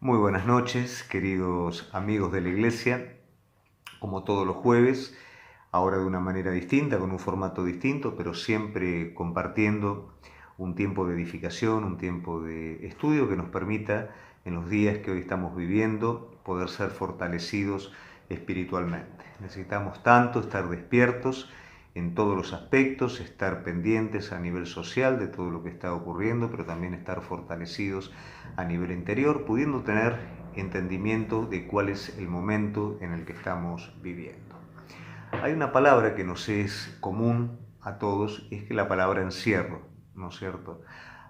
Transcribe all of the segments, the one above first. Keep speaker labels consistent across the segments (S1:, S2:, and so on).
S1: Muy buenas noches, queridos amigos de la iglesia. Como todos los jueves, ahora de una manera distinta, con un formato distinto, pero siempre compartiendo un tiempo de edificación, un tiempo de estudio que nos permita, en los días que hoy estamos viviendo, poder ser fortalecidos espiritualmente. Necesitamos tanto estar despiertos en todos los aspectos, estar pendientes a nivel social de todo lo que está ocurriendo, pero también estar fortalecidos a nivel interior, pudiendo tener entendimiento de cuál es el momento en el que estamos viviendo. Hay una palabra que nos es común a todos, y es que la palabra encierro, ¿no es cierto?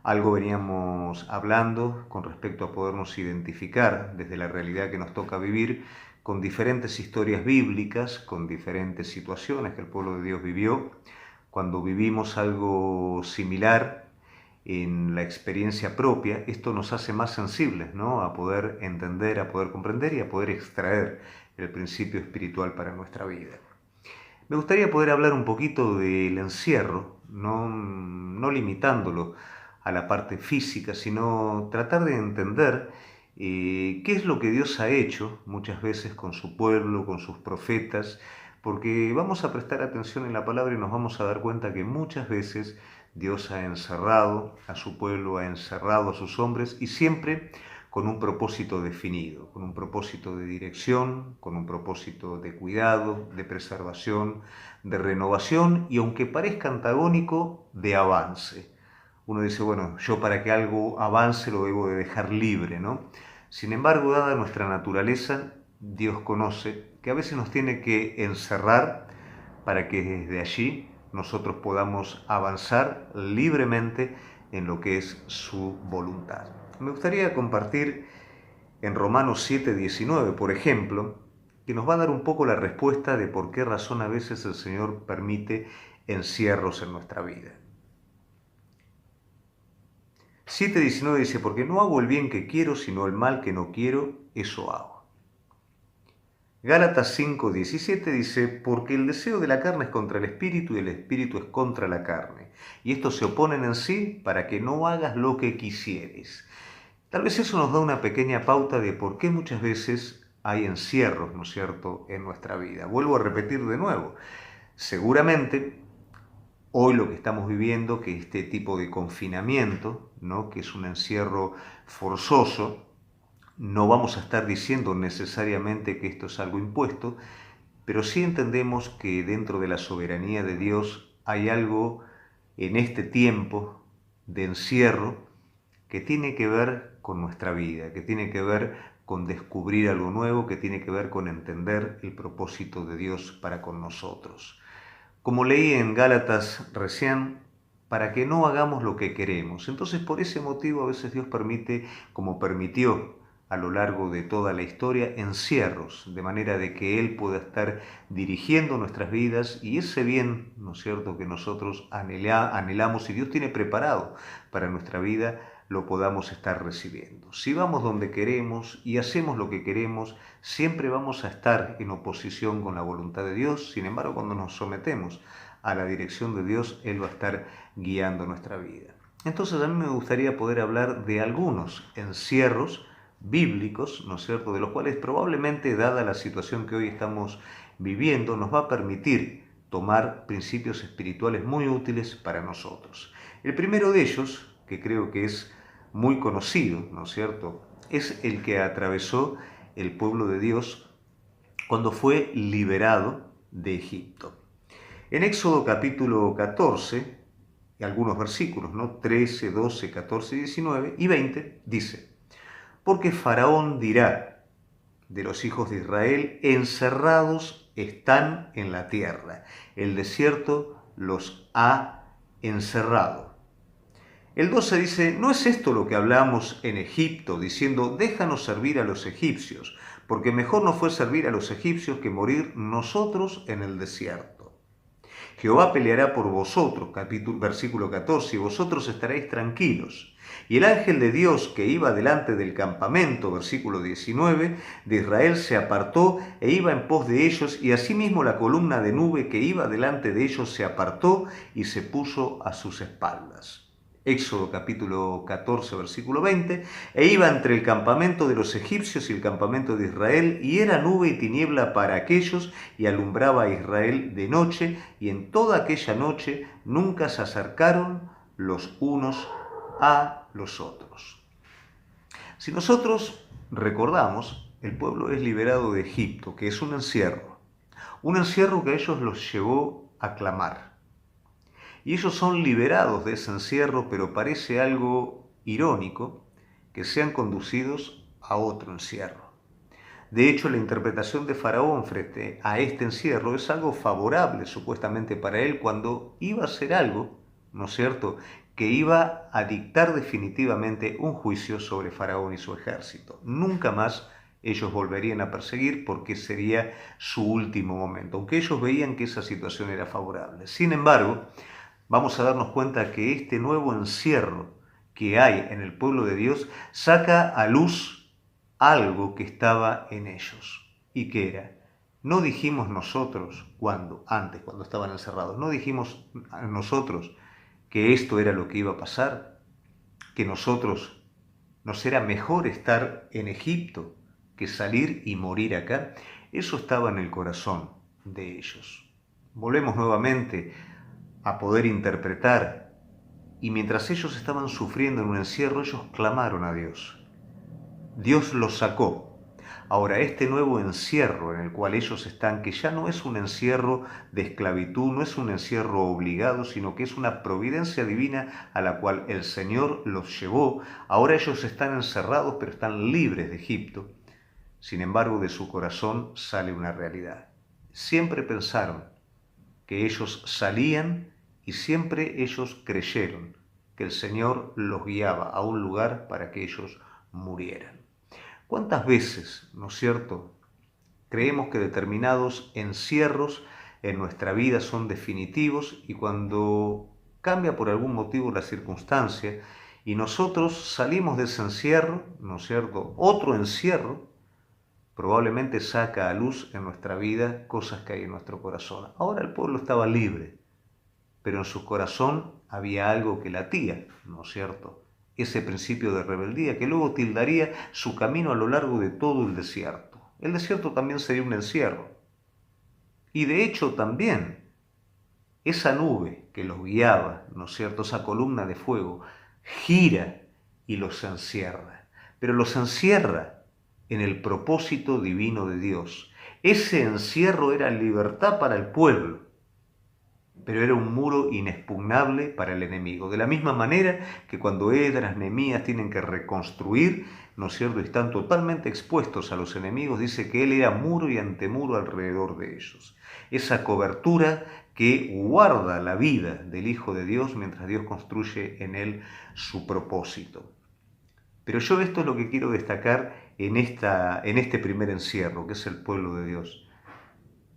S1: Algo veníamos hablando con respecto a podernos identificar desde la realidad que nos toca vivir con diferentes historias bíblicas, con diferentes situaciones que el pueblo de Dios vivió. Cuando vivimos algo similar en la experiencia propia, esto nos hace más sensibles, ¿no? A poder entender, a poder comprender y a poder extraer el principio espiritual para nuestra vida. Me gustaría poder hablar un poquito del encierro, no limitándolo a la parte física, sino tratar de entender qué es lo que Dios ha hecho muchas veces con su pueblo, con sus profetas, porque vamos a prestar atención en la palabra y nos vamos a dar cuenta que muchas veces Dios ha encerrado a su pueblo, ha encerrado a sus hombres y siempre con un propósito definido, con un propósito de dirección, con un propósito de cuidado, de preservación, de renovación y aunque parezca antagónico, de avance. Uno dice, bueno, yo para que algo avance lo debo de dejar libre, ¿no? Sin embargo, dada nuestra naturaleza, Dios conoce que a veces nos tiene que encerrar para que desde allí nosotros podamos avanzar libremente en lo que es su voluntad. Me gustaría compartir en Romanos 7:19, por ejemplo, que nos va a dar un poco la respuesta de por qué razón a veces el Señor permite encierros en nuestra vida. 7:19 dice, porque no hago el bien que quiero, sino el mal que no quiero, eso hago. Gálatas 5:17 dice, porque el deseo de la carne es contra el espíritu y el espíritu es contra la carne. Y estos se oponen en sí para que no hagas lo que quisieres. Tal vez eso nos da una pequeña pauta de por qué muchas veces hay encierros, ¿no es cierto?, en nuestra vida. Vuelvo a repetir de nuevo. Seguramente hoy lo que estamos viviendo, que este tipo de confinamiento, ¿no?, que es un encierro forzoso, no vamos a estar diciendo necesariamente que esto es algo impuesto, pero sí entendemos que dentro de la soberanía de Dios hay algo en este tiempo de encierro que tiene que ver con nuestra vida, que tiene que ver con descubrir algo nuevo, que tiene que ver con entender el propósito de Dios para con nosotros. Como leí en Gálatas recién, para que no hagamos lo que queremos. Entonces, por ese motivo, a veces Dios permite, como permitió a lo largo de toda la historia, encierros, de manera de que Él pueda estar dirigiendo nuestras vidas y ese bien, ¿no es cierto?, que nosotros anhelamos y Dios tiene preparado para nuestra vida, lo podamos estar recibiendo. Si vamos donde queremos y hacemos lo que queremos, siempre vamos a estar en oposición con la voluntad de Dios. Sin embargo, cuando nos sometemos a la dirección de Dios, Él va a estar guiando nuestra vida. Entonces a mí me gustaría poder hablar de algunos encierros bíblicos, ¿no es cierto?, de los cuales probablemente, dada la situación que hoy estamos viviendo, nos va a permitir tomar principios espirituales muy útiles para nosotros. El primero de ellos, que creo que es muy conocido, ¿no es cierto?, es el que atravesó el pueblo de Dios cuando fue liberado de Egipto. En Éxodo capítulo 14, algunos versículos, ¿no?, 13, 12, 14, 19 y 20, dice, porque Faraón dirá de los hijos de Israel, encerrados están en la tierra, el desierto los ha encerrado. El 12 dice, ¿no es esto lo que hablamos en Egipto, diciendo, déjanos servir a los egipcios, porque mejor nos fue servir a los egipcios que morir nosotros en el desierto? Jehová peleará por vosotros, versículo 14, y vosotros estaréis tranquilos. Y el ángel de Dios que iba delante del campamento, versículo 19, de Israel se apartó e iba en pos de ellos, y asimismo la columna de nube que iba delante de ellos se apartó y se puso a sus espaldas. Éxodo capítulo 14, versículo 20, e iba entre el campamento de los egipcios y el campamento de Israel, y era nube y tiniebla para aquellos, y alumbraba a Israel de noche, y en toda aquella noche nunca se acercaron los unos a los otros. Si nosotros recordamos, el pueblo es liberado de Egipto, que es un encierro que a ellos los llevó a clamar. Y ellos son liberados de ese encierro, pero parece algo irónico que sean conducidos a otro encierro. De hecho, la interpretación de Faraón frente a este encierro es algo favorable supuestamente para él cuando iba a hacer algo, ¿no es cierto?, que iba a dictar definitivamente un juicio sobre Faraón y su ejército. Nunca más ellos volverían a perseguir porque sería su último momento, aunque ellos veían que esa situación era favorable. Sin embargo, vamos a darnos cuenta que este nuevo encierro que hay en el pueblo de Dios saca a luz algo que estaba en ellos. ¿Y qué era? No dijimos nosotros cuando estaban encerrados, no dijimos nosotros que esto era lo que iba a pasar, que nosotros nos era mejor estar en Egipto que salir y morir acá. Eso estaba en el corazón de ellos. Volvemos nuevamente a poder interpretar, y mientras ellos estaban sufriendo en un encierro, ellos clamaron a Dios. Dios los sacó. Ahora, este nuevo encierro en el cual ellos están, que ya no es un encierro de esclavitud, no es un encierro obligado, sino que es una providencia divina a la cual el Señor los llevó. Ahora ellos están encerrados, pero están libres de Egipto. Sin embargo, de su corazón sale una realidad. Siempre pensaron que ellos salían y siempre ellos creyeron que el Señor los guiaba a un lugar para que ellos murieran. ¿Cuántas veces, no es cierto, creemos que determinados encierros en nuestra vida son definitivos y cuando cambia por algún motivo la circunstancia y nosotros salimos de ese encierro, ¿no es cierto?, otro encierro probablemente saca a luz en nuestra vida cosas que hay en nuestro corazón. Ahora el pueblo estaba libre, pero en su corazón había algo que latía, ¿no es cierto?, ese principio de rebeldía que luego tildaría su camino a lo largo de todo el desierto. El desierto también sería un encierro. Y de hecho también esa nube que los guiaba, ¿no es cierto?, esa columna de fuego, gira y los encierra. Pero los encierra en el propósito divino de Dios. Ese encierro era libertad para el pueblo, pero era un muro inexpugnable para el enemigo. De la misma manera que cuando Esdras, Nehemías tienen que reconstruir, ¿no es cierto?, están totalmente expuestos a los enemigos, dice que él era muro y antemuro alrededor de ellos. Esa cobertura que guarda la vida del Hijo de Dios mientras Dios construye en él su propósito. Pero yo esto es lo que quiero destacar en este primer encierro, que es el pueblo de Dios.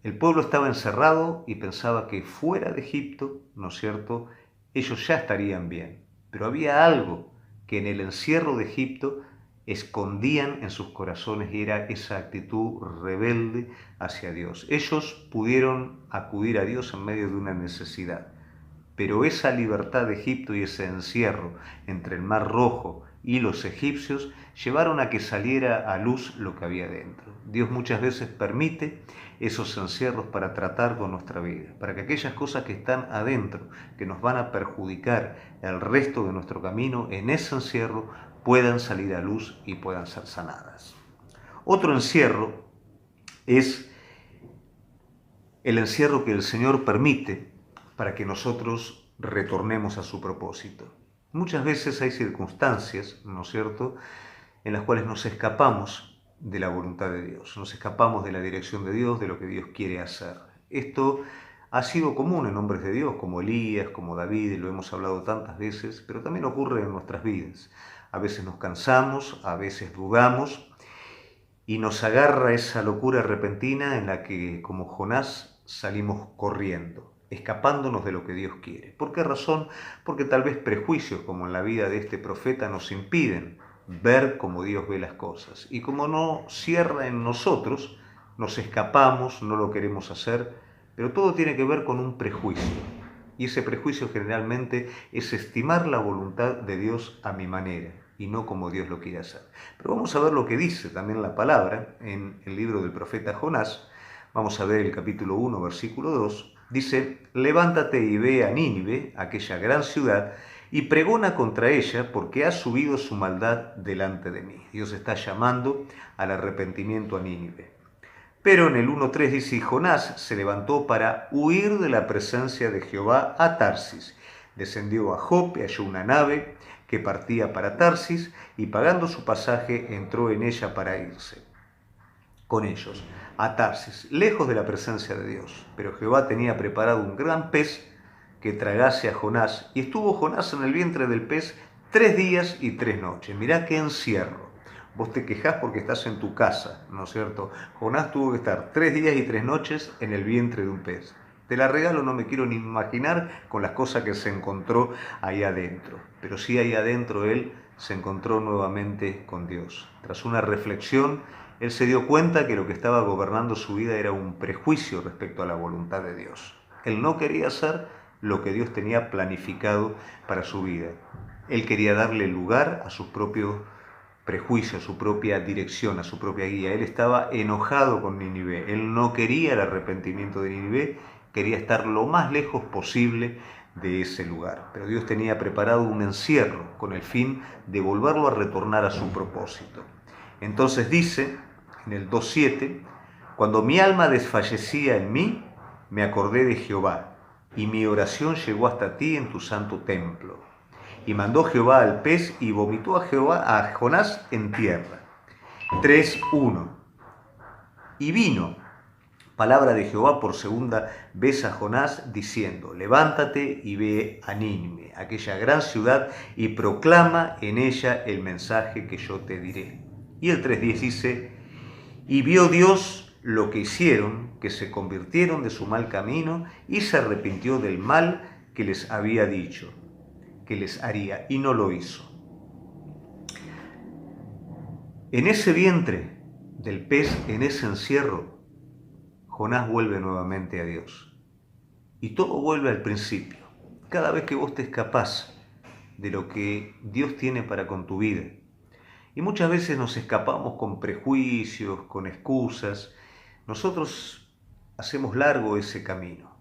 S1: El pueblo estaba encerrado y pensaba que fuera de Egipto, ¿no es cierto?, ellos ya estarían bien. Pero había algo que en el encierro de Egipto escondían en sus corazones y era esa actitud rebelde hacia Dios. Ellos pudieron acudir a Dios en medio de una necesidad, pero esa libertad de Egipto y ese encierro entre el Mar Rojo y los egipcios llevaron a que saliera a luz lo que había dentro. Dios muchas veces permite esos encierros para tratar con nuestra vida, para que aquellas cosas que están adentro, que nos van a perjudicar el resto de nuestro camino, en ese encierro puedan salir a luz y puedan ser sanadas. Otro encierro es el encierro que el Señor permite para que nosotros retornemos a su propósito. Muchas veces hay circunstancias, ¿no es cierto?, en las cuales nos escapamos de la voluntad de Dios, nos escapamos de la dirección de Dios, de lo que Dios quiere hacer. Esto ha sido común en hombres de Dios, como Elías, como David, lo hemos hablado tantas veces, pero también ocurre en nuestras vidas. A veces nos cansamos, a veces dudamos, y nos agarra esa locura repentina en la que, como Jonás, salimos corriendo, escapándonos de lo que Dios quiere. ¿Por qué razón? Porque tal vez prejuicios, como en la vida de este profeta, nos impiden ver como Dios ve las cosas. Y como no cierra en nosotros, nos escapamos, no lo queremos hacer, pero todo tiene que ver con un prejuicio. Y ese prejuicio generalmente es estimar la voluntad de Dios a mi manera y no como Dios lo quiere hacer. Pero vamos a ver lo que dice también la palabra en el libro del profeta Jonás. Vamos a ver el capítulo 1, versículo 2. Dice, levántate y ve a Nínive, aquella gran ciudad, y pregona contra ella porque ha subido su maldad delante de mí. Dios está llamando al arrepentimiento a Nínive. Pero en el 1.3 dice, y Jonás se levantó para huir de la presencia de Jehová a Tarsis. Descendió a Jope, halló una nave que partía para Tarsis, y pagando su pasaje entró en ella para irse con ellos a Tarsis, lejos de la presencia de Dios. Pero Jehová tenía preparado un gran pez que tragase a Jonás, y estuvo Jonás en el vientre del pez 3 días y 3 noches. Mirá qué encierro. Vos te quejás porque estás en tu casa, ¿no es cierto? Jonás tuvo que estar 3 días y 3 noches en el vientre de un pez. Te la regalo, no me quiero ni imaginar con las cosas que se encontró ahí adentro. Pero sí ahí adentro él se encontró nuevamente con Dios. Tras una reflexión, él se dio cuenta que lo que estaba gobernando su vida era un prejuicio respecto a la voluntad de Dios. Él no quería hacer lo que Dios tenía planificado para su vida. Él quería darle lugar a sus propios prejuicios, a su propia dirección, a su propia guía. Él estaba enojado con Nínive. Él no quería el arrepentimiento de Nínive, quería estar lo más lejos posible de ese lugar. Pero Dios tenía preparado un encierro con el fin de volverlo a retornar a su propósito. Entonces dice en el 2.7, cuando mi alma desfallecía en mí, me acordé de Jehová, y mi oración llegó hasta ti en tu santo templo. Y mandó Jehová al pez y vomitó a Jonás en tierra. 3.1. Y vino palabra de Jehová por segunda vez a Jonás, diciendo, levántate y ve a Nínive, aquella gran ciudad, y proclama en ella el mensaje que yo te diré. Y el 3.10 dice, y vio Dios lo que hicieron, que se convirtieron de su mal camino, y se arrepintió del mal que les había dicho que les haría, y no lo hizo. En ese vientre del pez, en ese encierro, Jonás vuelve nuevamente a Dios. Y todo vuelve al principio. Cada vez que vos te escapás de lo que Dios tiene para con tu vida, y muchas veces nos escapamos con prejuicios, con excusas, nosotros hacemos largo ese camino.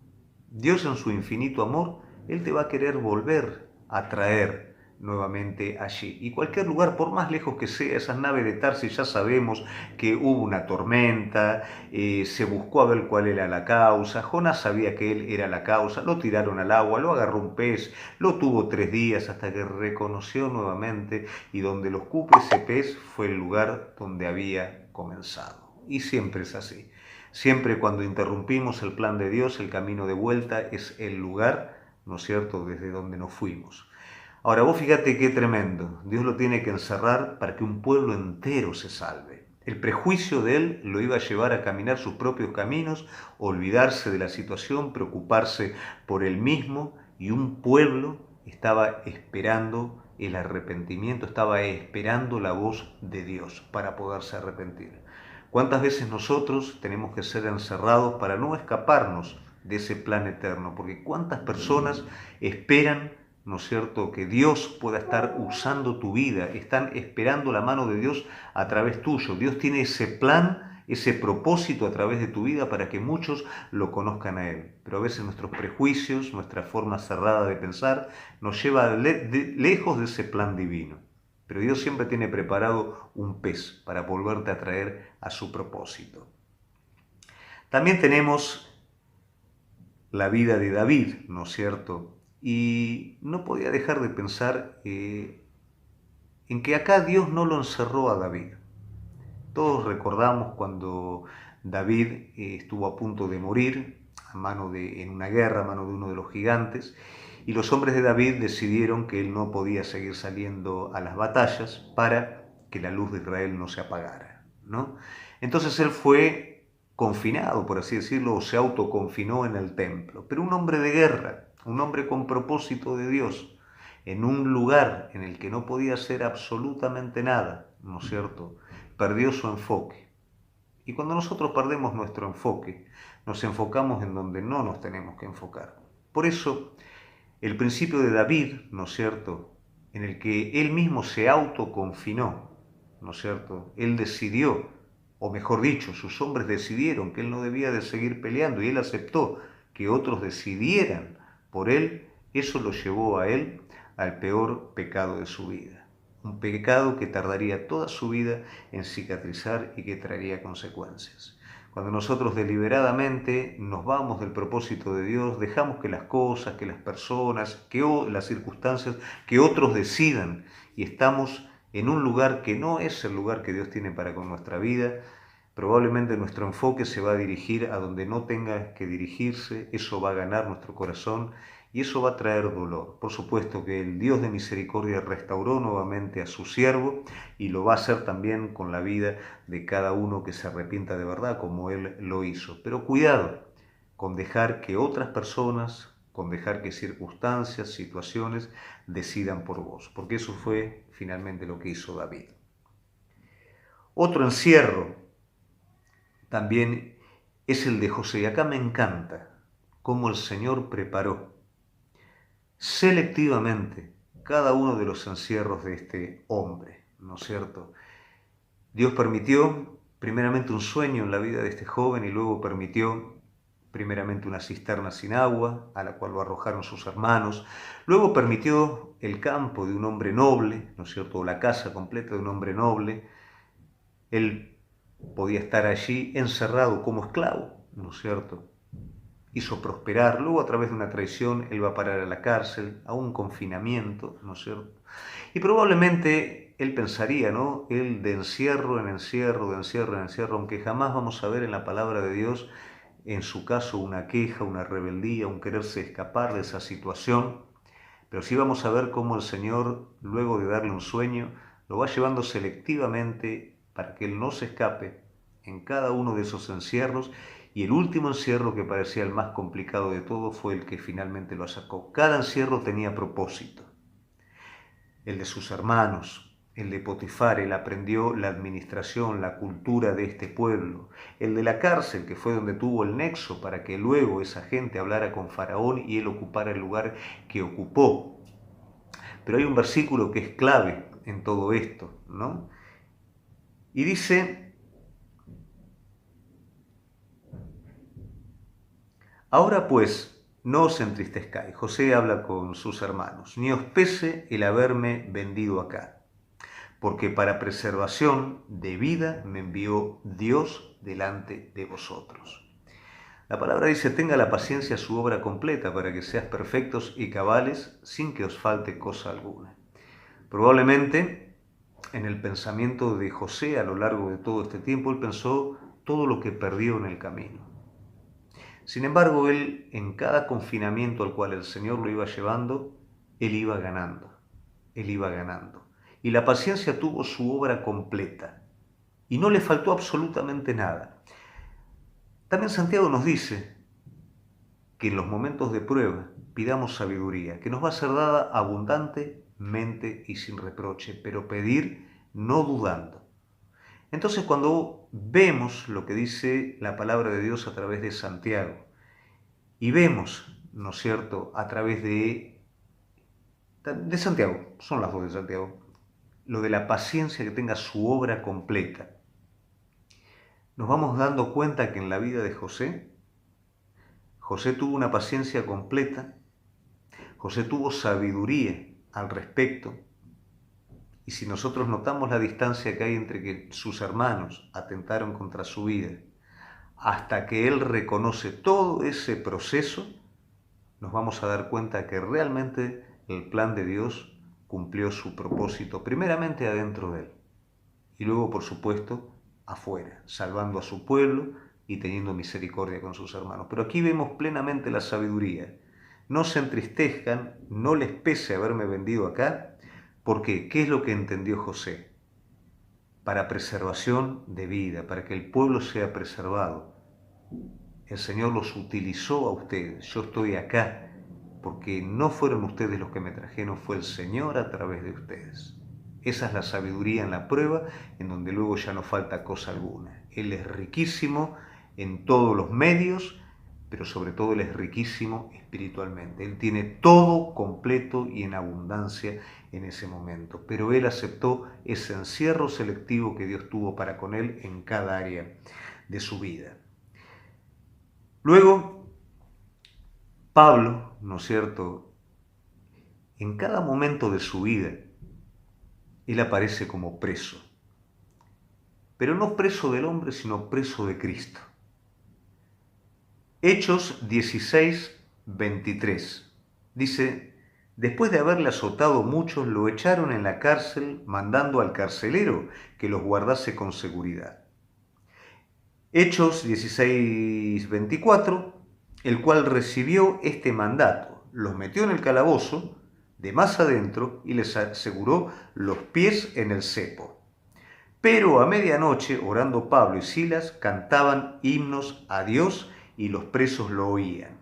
S1: Dios en su infinito amor, Él te va a querer volver a traer nuevamente allí. Y cualquier lugar, por más lejos que sea, esas naves de Tarsis, ya sabemos que hubo una tormenta, se buscó a ver cuál era la causa. Jonás sabía que él era la causa, lo tiraron al agua, lo agarró un pez, lo tuvo 3 días hasta que reconoció nuevamente, y donde lo escupe ese pez fue el lugar donde había comenzado. Y siempre es así. Siempre cuando interrumpimos el plan de Dios, el camino de vuelta es el lugar, ¿no es cierto?, desde donde nos fuimos. Ahora vos fíjate qué tremendo. Dios lo tiene que encerrar para que un pueblo entero se salve. El prejuicio de él lo iba a llevar a caminar sus propios caminos, olvidarse de la situación, preocuparse por él mismo, y un pueblo estaba esperando el arrepentimiento, estaba esperando la voz de Dios para poderse arrepentir. ¿Cuántas veces nosotros tenemos que ser encerrados para no escaparnos de ese plan eterno? Porque cuántas personas esperan, ¿no es cierto?, que Dios pueda estar usando tu vida, están esperando la mano de Dios a través tuyo. Dios tiene ese plan, ese propósito a través de tu vida para que muchos lo conozcan a Él. Pero a veces nuestros prejuicios, nuestra forma cerrada de pensar, nos lleva lejos de ese plan divino. Pero Dios siempre tiene preparado un pez para volverte a traer a su propósito. También tenemos la vida de David, ¿no es cierto? Y no podía dejar de pensar en que acá Dios no lo encerró a David. Todos recordamos cuando David estuvo a punto de morir en una guerra a mano de uno de los gigantes, y los hombres de David decidieron que él no podía seguir saliendo a las batallas para que la luz de Israel no se apagara, ¿no? Entonces él fue confinado, por así decirlo, o se autoconfinó en el templo. Pero un hombre de guerra, un hombre con propósito de Dios, en un lugar en el que no podía hacer absolutamente nada, ¿no es cierto?, perdió su enfoque. Y cuando nosotros perdemos nuestro enfoque, nos enfocamos en donde no nos tenemos que enfocar. Por eso el principio de David, ¿no es cierto?, en el que él mismo se autoconfinó, ¿no es cierto? Él decidió, o mejor dicho, sus hombres decidieron que él no debía de seguir peleando y él aceptó que otros decidieran por él. Eso lo llevó a él al peor pecado de su vida. Un pecado que tardaría toda su vida en cicatrizar y que traería consecuencias. Cuando nosotros deliberadamente nos vamos del propósito de Dios, dejamos que las cosas, que las personas, que las circunstancias, que otros decidan y estamos en un lugar que no es el lugar que Dios tiene para con nuestra vida, probablemente nuestro enfoque se va a dirigir a donde no tenga que dirigirse, eso va a ganar nuestro corazón y eso va a traer dolor. Por supuesto que el Dios de misericordia restauró nuevamente a su siervo y lo va a hacer también con la vida de cada uno que se arrepienta de verdad, como Él lo hizo. Pero cuidado con dejar que otras personas, con dejar que circunstancias, situaciones decidan por vos, porque eso fue finalmente lo que hizo David. Otro encierro también es el de José, y acá me encanta cómo el Señor preparó selectivamente cada uno de los encierros de este hombre, ¿no es cierto? Dios permitió primeramente un sueño en la vida de este joven y luego permitió primeramente una cisterna sin agua, a la cual lo arrojaron sus hermanos. Luego permitió el campo de un hombre noble, ¿no es cierto?, o la casa completa de un hombre noble. Él podía estar allí encerrado como esclavo, ¿no es cierto? Hizo prosperar, luego a través de una traición él va a parar a la cárcel, a un confinamiento, ¿no es cierto? Y probablemente él pensaría, ¿no?, él de encierro en encierro, de encierro en encierro, aunque jamás vamos a ver en la palabra de Dios, en su caso, una queja, una rebeldía, un quererse escapar de esa situación, pero sí vamos a ver cómo el Señor, luego de darle un sueño, lo va llevando selectivamente para que él no se escape en cada uno de esos encierros, y el último encierro, que parecía el más complicado de todo, fue el que finalmente lo sacó. Cada encierro tenía propósito. El de sus hermanos, el de Potifar, él aprendió la administración, la cultura de este pueblo. El de la cárcel, que fue donde tuvo el nexo para que luego esa gente hablara con Faraón y él ocupara el lugar que ocupó. Pero hay un versículo que es clave en todo esto, ¿no? Y dice: ahora pues, no os entristezcáis. José habla con sus hermanos. Ni os pese el haberme vendido acá, porque para preservación de vida me envió Dios delante de vosotros. La palabra dice: tenga la paciencia su obra completa, para que seas perfectos y cabales, sin que os falte cosa alguna. Probablemente en el pensamiento de José a lo largo de todo este tiempo, él pensó todo lo que perdió en el camino. Sin embargo, él, en cada confinamiento al cual el Señor lo iba llevando, él iba ganando, él iba ganando. Y la paciencia tuvo su obra completa y no le faltó absolutamente nada. También Santiago nos dice que en los momentos de prueba pidamos sabiduría, que nos va a ser dada abundantemente y sin reproche, pero pedir no dudando. Entonces, cuando vemos lo que dice la palabra de Dios a través de Santiago, y vemos, ¿no es cierto?, a través de Santiago, son las dos de Santiago, lo de la paciencia, que tenga su obra completa, nos vamos dando cuenta que en la vida de José tuvo una paciencia completa, José tuvo sabiduría al respecto, y si nosotros notamos la distancia que hay entre que sus hermanos atentaron contra su vida, hasta que él reconoce todo ese proceso, nos vamos a dar cuenta que realmente el plan de Dios cumplió su propósito, primeramente adentro de él, y luego, por supuesto, afuera, salvando a su pueblo y teniendo misericordia con sus hermanos. Pero aquí vemos plenamente la sabiduría. No se entristezcan, no les pese haberme vendido acá. ¿Por qué? ¿Qué es lo que entendió José? Para preservación de vida, para que el pueblo sea preservado. El Señor los utilizó a ustedes. Yo estoy acá porque no fueron ustedes los que me trajeron, fue el Señor a través de ustedes. Esa es la sabiduría en la prueba, en donde luego ya no falta cosa alguna. Él es riquísimo en todos los medios pero sobre todo Él es riquísimo espiritualmente. Él tiene todo completo y en abundancia en ese momento, pero Él aceptó ese encierro selectivo que Dios tuvo para con Él en cada área de su vida. Luego, Pablo, ¿no es cierto?, en cada momento de su vida, Él aparece como preso, pero no preso del hombre, sino preso de Cristo. Hechos 16, 23. Dice, después de haberle azotado muchos, lo echaron en la cárcel, mandando al carcelero que los guardase con seguridad. Hechos 16, 24, el cual recibió este mandato, los metió en el calabozo, de más adentro, y les aseguró los pies en el cepo. Pero a medianoche, orando Pablo y Silas, cantaban himnos a Dios y los presos lo oían.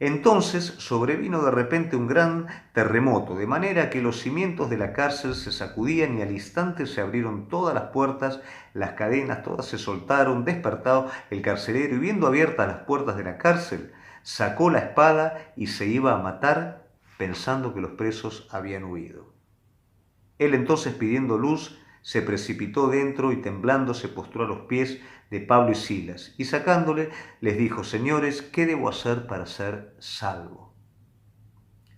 S1: Entonces sobrevino de repente un gran terremoto, de manera que los cimientos de la cárcel se sacudían y al instante se abrieron todas las puertas, las cadenas, todas se soltaron. Despertado el carcelero y viendo abiertas las puertas de la cárcel, sacó la espada y se iba a matar, pensando que los presos habían huido. Él entonces, pidiendo luz, se precipitó dentro y temblando se postró a los pies de Pablo y Silas, y sacándole les dijo, señores, ¿qué debo hacer para ser salvo?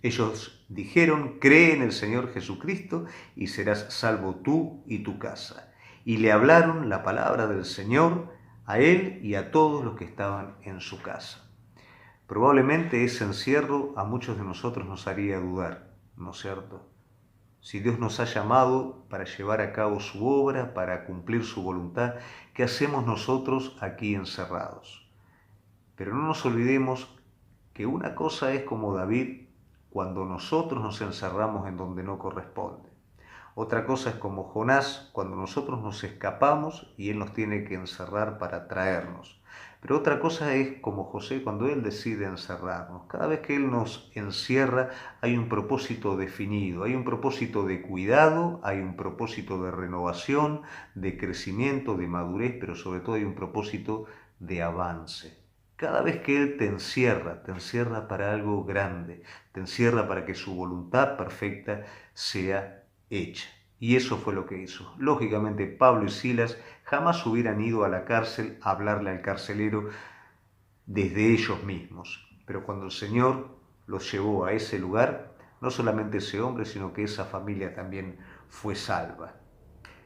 S1: Ellos dijeron, cree en el Señor Jesucristo y serás salvo tú y tu casa. Y le hablaron la palabra del Señor a él y a todos los que estaban en su casa. Probablemente ese encierro a muchos de nosotros nos haría dudar, ¿no es cierto? Si Dios nos ha llamado para llevar a cabo su obra, para cumplir su voluntad, ¿qué hacemos nosotros aquí encerrados? Pero no nos olvidemos que una cosa es como David cuando nosotros nos encerramos en donde no corresponde. Otra cosa es como Jonás cuando nosotros nos escapamos y él nos tiene que encerrar para traernos. Pero otra cosa es como José cuando él decide encerrarnos. Cada vez que él nos encierra hay un propósito definido, hay un propósito de cuidado, hay un propósito de renovación, de crecimiento, de madurez, pero sobre todo hay un propósito de avance. Cada vez que Él te encierra para algo grande, te encierra para que su voluntad perfecta sea hecha. Y eso fue lo que hizo. Lógicamente, Pablo y Silas jamás hubieran ido a la cárcel a hablarle al carcelero desde ellos mismos. Pero cuando el Señor los llevó a ese lugar, no solamente ese hombre, sino que esa familia también fue salva.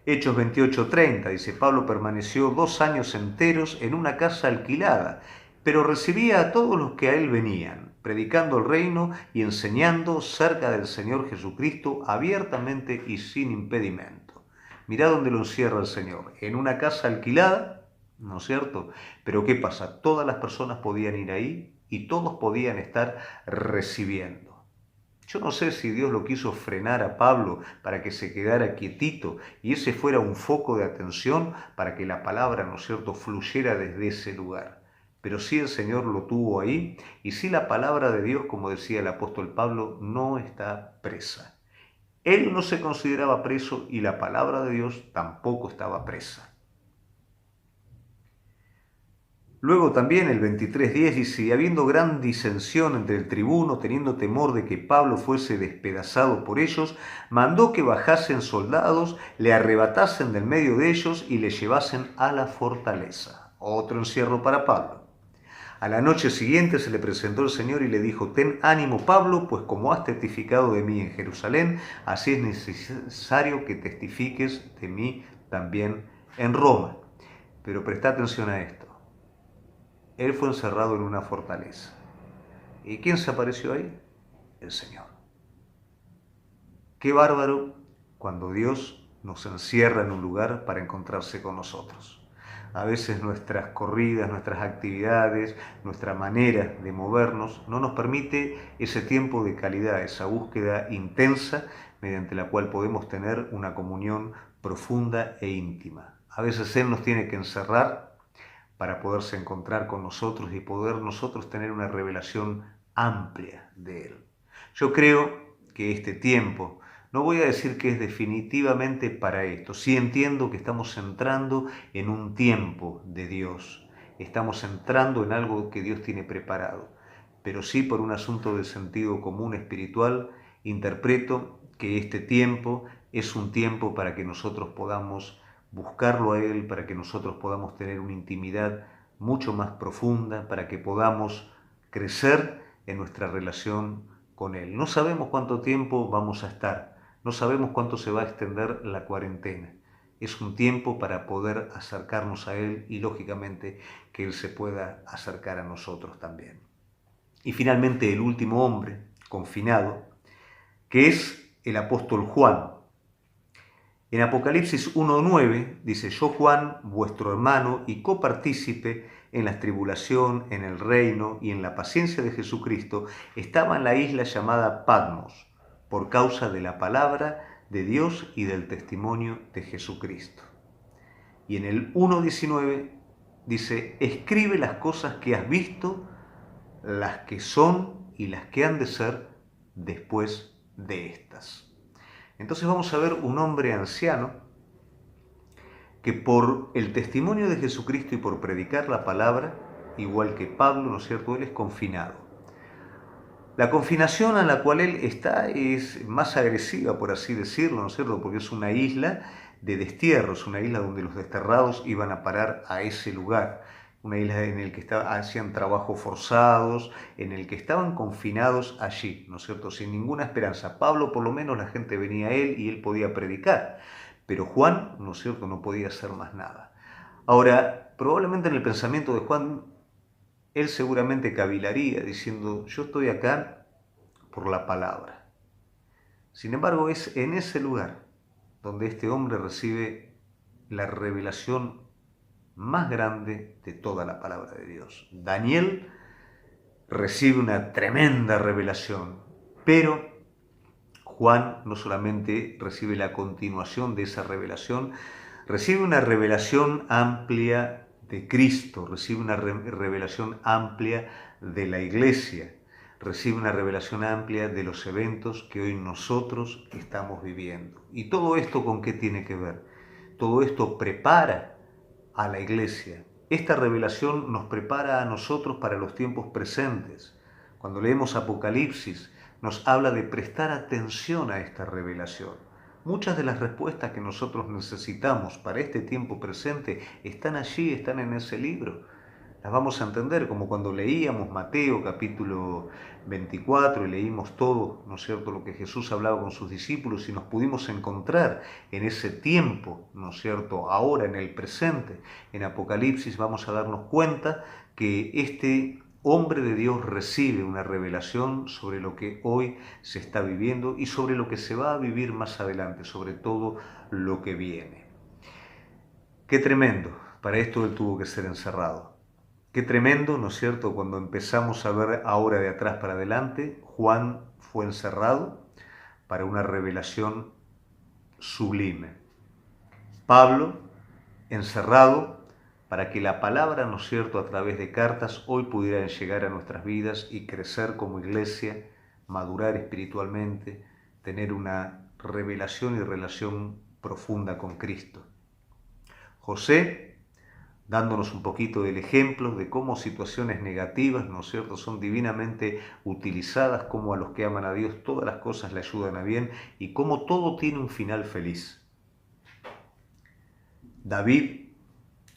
S1: Hechos 28:30 dice, Pablo permaneció 2 años enteros en una casa alquilada, pero recibía a todos los que a él venían, predicando el reino y enseñando cerca del Señor Jesucristo abiertamente y sin impedimento. Mirá dónde lo encierra el Señor, en una casa alquilada, ¿no es cierto? Pero ¿qué pasa? Todas las personas podían ir ahí y todos podían estar recibiendo. Yo no sé si Dios lo quiso frenar a Pablo para que se quedara quietito y ese fuera un foco de atención para que la palabra, ¿no es cierto?, fluyera desde ese lugar. Pero sí el Señor lo tuvo ahí y sí la palabra de Dios, como decía el apóstol Pablo, no está presa. Él no se consideraba preso y la palabra de Dios tampoco estaba presa. Luego también el 23:10 dice, y habiendo gran disensión entre el tribuno, teniendo temor de que Pablo fuese despedazado por ellos, mandó que bajasen soldados, le arrebatasen del medio de ellos y le llevasen a la fortaleza. Otro encierro para Pablo. A la noche siguiente se le presentó el Señor y le dijo, ten ánimo Pablo, pues como has testificado de mí en Jerusalén, así es necesario que testifiques de mí también en Roma. Pero presta atención a esto. Él fue encerrado en una fortaleza. ¿Y quién se apareció ahí? El Señor. Qué bárbaro cuando Dios nos encierra en un lugar para encontrarse con nosotros. A veces nuestras corridas, nuestras actividades, nuestra manera de movernos no nos permite ese tiempo de calidad, esa búsqueda intensa mediante la cual podemos tener una comunión profunda e íntima. A veces Él nos tiene que encerrar para poderse encontrar con nosotros y poder nosotros tener una revelación amplia de Él. Yo creo que este tiempo, no voy a decir que es definitivamente para esto, sí entiendo que estamos entrando en un tiempo de Dios, estamos entrando en algo que Dios tiene preparado. Pero sí, por un asunto de sentido común espiritual, interpreto que este tiempo es un tiempo para que nosotros podamos buscarlo a Él, para que nosotros podamos tener una intimidad mucho más profunda, para que podamos crecer en nuestra relación con Él. No sabemos cuánto tiempo vamos a estar, no sabemos cuánto se va a extender la cuarentena. Es un tiempo para poder acercarnos a Él y, lógicamente, que Él se pueda acercar a nosotros también. Y finalmente el último hombre confinado, que es el apóstol Juan. En Apocalipsis 1:9 dice: yo Juan, vuestro hermano y copartícipe en la tribulación, en el reino y en la paciencia de Jesucristo, estaba en la isla llamada Patmos, por causa de la palabra de Dios y del testimonio de Jesucristo. Y en el 1:19 dice: escribe las cosas que has visto, las que son y las que han de ser después de estas. Entonces vamos a ver un hombre anciano que por el testimonio de Jesucristo y por predicar la palabra, igual que Pablo, ¿no es cierto?, él es confinado. La confinación a la cual él está es más agresiva, por así decirlo, ¿no es cierto?, porque es una isla de destierro, es una isla donde los desterrados iban a parar a ese lugar, una isla en la que hacían trabajos forzados, en el que estaban confinados allí, ¿no es cierto?, sin ninguna esperanza. Pablo, por lo menos, la gente venía a él y él podía predicar, pero Juan, ¿no es cierto?, no podía hacer más nada. Ahora, probablemente en el pensamiento de Juan, él seguramente cavilaría diciendo: yo estoy acá por la palabra. Sin embargo, es en ese lugar donde este hombre recibe la revelación más grande de toda la palabra de Dios. Daniel recibe una tremenda revelación, pero Juan no solamente recibe la continuación de esa revelación, recibe una revelación amplia de Cristo, recibe una revelación amplia de la Iglesia, recibe una revelación amplia de los eventos que hoy nosotros estamos viviendo. ¿Y todo esto con qué tiene que ver? Todo esto prepara a la Iglesia. Esta revelación nos prepara a nosotros para los tiempos presentes. Cuando leemos Apocalipsis, nos habla de prestar atención a esta revelación. Muchas de las respuestas que nosotros necesitamos para este tiempo presente están allí, están en ese libro. Las vamos a entender, como cuando leíamos Mateo capítulo 24 y leímos todo, ¿no es cierto?, lo que Jesús hablaba con sus discípulos, y nos pudimos encontrar en ese tiempo, ¿no es cierto?, ahora en el presente. En Apocalipsis vamos a darnos cuenta que este hombre de Dios recibe una revelación sobre lo que hoy se está viviendo y sobre lo que se va a vivir más adelante, sobre todo lo que viene. Qué tremendo, para esto él tuvo que ser encerrado. Qué tremendo, ¿no es cierto?, cuando empezamos a ver ahora de atrás para adelante, Juan fue encerrado para una revelación sublime. Pablo, encerrado para que la palabra, ¿no es cierto?, a través de cartas hoy pudiera llegar a nuestras vidas y crecer como iglesia, madurar espiritualmente, tener una revelación y relación profunda con Cristo. José, dándonos un poquito del ejemplo de cómo situaciones negativas, ¿no es cierto?, son divinamente utilizadas, cómo a los que aman a Dios todas las cosas le ayudan a bien y cómo todo tiene un final feliz. David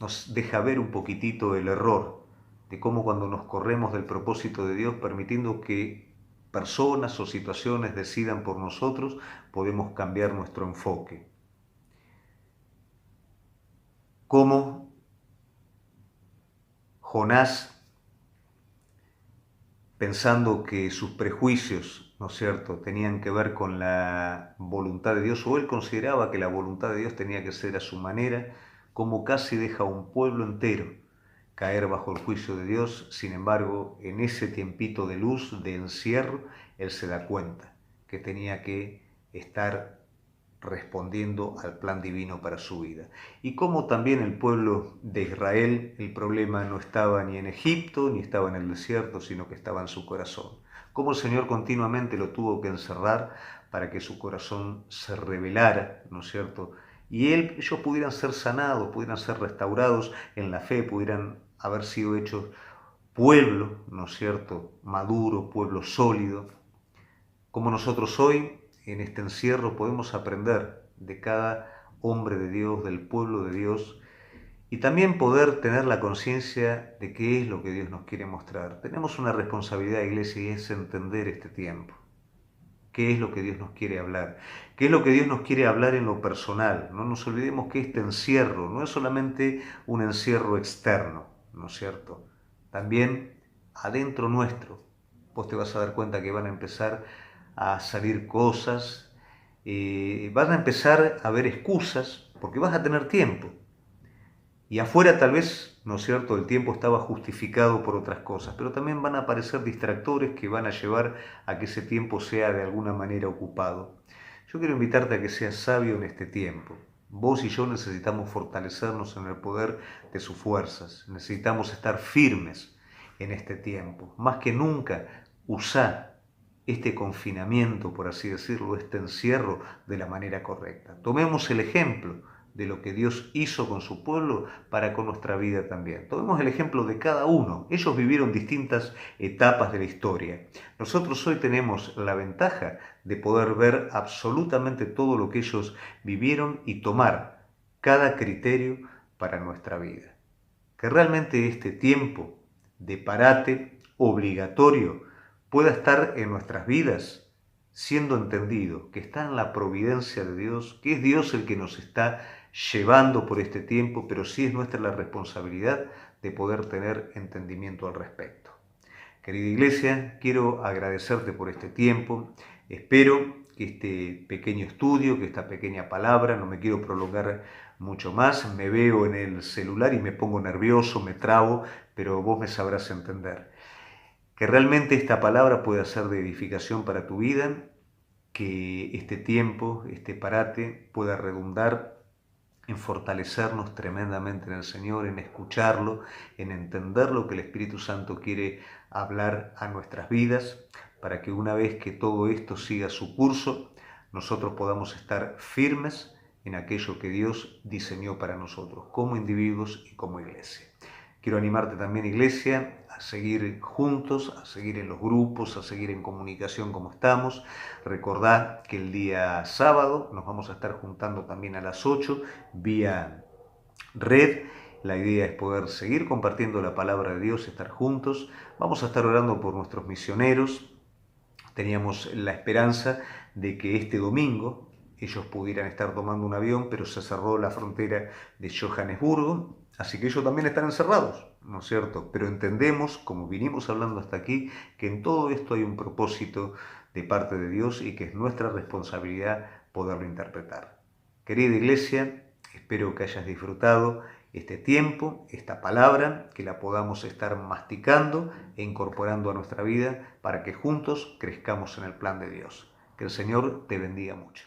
S1: nos deja ver un poquitito el error de cómo cuando nos corremos del propósito de Dios, permitiendo que personas o situaciones decidan por nosotros, podemos cambiar nuestro enfoque. Cómo Jonás, pensando que sus prejuicios, ¿no es cierto?, tenían que ver con la voluntad de Dios, o él consideraba que la voluntad de Dios tenía que ser a su manera, como casi deja a un pueblo entero caer bajo el juicio de Dios. Sin embargo, en ese tiempito de luz, de encierro, él se da cuenta que tenía que estar respondiendo al plan divino para su vida. Y como también el pueblo de Israel, el problema no estaba ni en Egipto, ni estaba en el desierto, sino que estaba en su corazón. Como el Señor continuamente lo tuvo que encerrar para que su corazón se revelara, ¿no es cierto?, y ellos pudieran ser sanados, pudieran ser restaurados en la fe, pudieran haber sido hechos pueblo, ¿no es cierto?, maduro, pueblo sólido. Como nosotros hoy, en este encierro, podemos aprender de cada hombre de Dios, del pueblo de Dios, y también poder tener la conciencia de qué es lo que Dios nos quiere mostrar. Tenemos una responsabilidad, iglesia, y es entender este tiempo. ¿Qué es lo que Dios nos quiere hablar? ¿Qué es lo que Dios nos quiere hablar en lo personal? No nos olvidemos que este encierro no es solamente un encierro externo, ¿no es cierto? También adentro nuestro. Vos te vas a dar cuenta que van a empezar a salir cosas, van a empezar a haber excusas, porque vas a tener tiempo. Y afuera tal vez, ¿no es cierto?, el tiempo estaba justificado por otras cosas, pero también van a aparecer distractores que van a llevar a que ese tiempo sea de alguna manera ocupado. Yo quiero invitarte a que seas sabio en este tiempo. Vos y yo necesitamos fortalecernos en el poder de sus fuerzas, necesitamos estar firmes en este tiempo. Más que nunca, usá este confinamiento, por así decirlo, este encierro de la manera correcta. Tomemos el ejemplo de lo que Dios hizo con su pueblo para con nuestra vida también. Tomemos el ejemplo de cada uno. Ellos vivieron distintas etapas de la historia. Nosotros hoy tenemos la ventaja de poder ver absolutamente todo lo que ellos vivieron y tomar cada criterio para nuestra vida. Que realmente este tiempo de parate obligatorio pueda estar en nuestras vidas siendo entendido que está en la providencia de Dios, que es Dios el que nos está llevando por este tiempo, pero sí es nuestra la responsabilidad de poder tener entendimiento al respecto. Querida iglesia, quiero agradecerte por este tiempo. Espero que este pequeño estudio, que esta pequeña palabra, no me quiero prolongar mucho más, me veo en el celular y me pongo nervioso, me trabo, pero vos me sabrás entender. Que realmente esta palabra pueda ser de edificación para tu vida, que este tiempo, este parate, pueda redundar en fortalecernos tremendamente en el Señor, en escucharlo, en entender lo que el Espíritu Santo quiere hablar a nuestras vidas, para que una vez que todo esto siga su curso, nosotros podamos estar firmes en aquello que Dios diseñó para nosotros, como individuos y como iglesia. Quiero animarte también, iglesia, a seguir juntos, a seguir en los grupos, a seguir en comunicación como estamos. Recordad que el día sábado nos vamos a estar juntando también a las 8 vía red. La idea es poder seguir compartiendo la palabra de Dios, estar juntos. Vamos a estar orando por nuestros misioneros. Teníamos la esperanza de que este domingo ellos pudieran estar tomando un avión, pero se cerró la frontera de Johannesburgo, así que ellos también están encerrados, ¿no es cierto? Pero entendemos, como vinimos hablando hasta aquí, que en todo esto hay un propósito de parte de Dios y que es nuestra responsabilidad poderlo interpretar. Querida iglesia, espero que hayas disfrutado este tiempo, esta palabra, que la podamos estar masticando e incorporando a nuestra vida para que juntos crezcamos en el plan de Dios. Que el Señor te bendiga mucho.